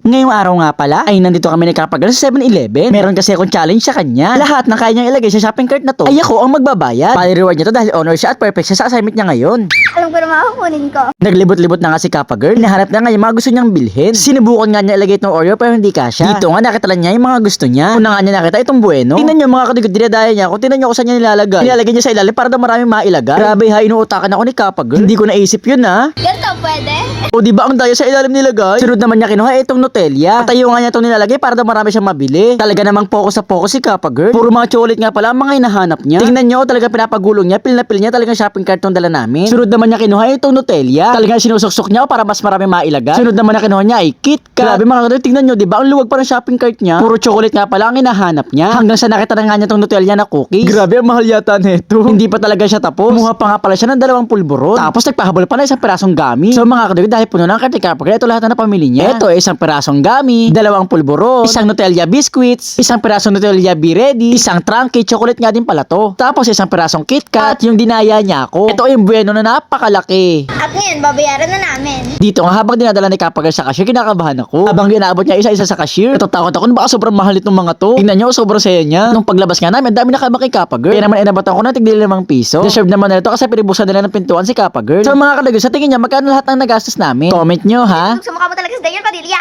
Ngayong araw nga pala ay nandito kami ni Kapag sa 7-Eleven. Meron kasi akong challenge sa kanya. Lahat ng kaya niyang ilagay sa shopping cart na to ay ako ang magbabayad. Pali-reward niya to dahil honor siya at perfect siya sa assignment niya ngayon. Alam ko na makakunin ko. Naglibot-libot na nga si Kapag Girl. Hinahanap na nga yung mga gusto niyang bilhin. Sinubukan nga niya ilagay itong Oreo pero hindi kasya. Dito nga nakita lang niya yung mga gusto niya. Una nga niya nakita itong Bueno. Tingnan niyo mga katigod, dinadaya niya ako. Tingnan niyo kung saan niya nilalagay. Nilalagay niya sa ilalim para daw maraming mailagay. Grabe ha, inuutakan ako ni Kapag Girl. Hindi ko naisip yun ha. Ganito pwede? O di ba ang daya sa ilalim nilagay? Sunod naman niya kinuha itong Nutella. Patayo nga niya itong nilalagay para daw marami siyang mabili. Talaga namang focus sa focus si Kapag Girl. Puro mga chocolate nga pala ang mga hinahanap niya. Tingnan niyo talaga pinapagulong niya. Pil na pil niya talagang shopping cart tong dala namin. Sunod naman niya kinuha itong Nutella. Talagang sinusuksok niya para mas marami mailagay. Sunod naman na kinuha niya ay KitKat. Grabe mga kadol, tingnan niyo, di ba ang luwag pa ng shopping cart niya? Puro chocolate nga pala ang hinahanap niya. Hanggang sa nakita na nga niya itong Nutella na cookies. Grabe ang mahal yata nito. Hindi pa talaga siya tapos. Kumuha pa nga pala siya ng 2 pulburon. Tapos nagpahabol pa na 1 pirasong gummy. So mga kadol, dahil puno ng cart ni Kapag Girl, ito lahat na napamili niya. Ito ay 1 pirasong gummy, 2 pulburon, 1 Nutella biscuits, 1 pirasong Nutella Be Ready, 1 Trunky chocolate nga din pala to. Tapos 1 pirasong KitKat, at yung dinaya niya ako. Ito ay yung Bueno na napakalaki. At ngayon, babayaran na namin. Dito nga habang dinadala ni Kapag Girl sa cashier, kinakabahan ako. Habang inaabot niya isa-isa sa cashier, natatakot ako na baka sobrang mahal itong mga to. Tingnan niyo, sobrang saya niya. Nung paglabas nga namin, dami na kay Kapag Girl. Kaya naman inabatan ko na tigil 5 piso. Deserve naman na ito kasi pinibusan nila ng pintuan si Kapag Girl. So mga kalagay, sa tingin niya, magkano lahat ng nagastos namin? Comment niyo ha. Sumukha mo talaga sa Dayan Padilla.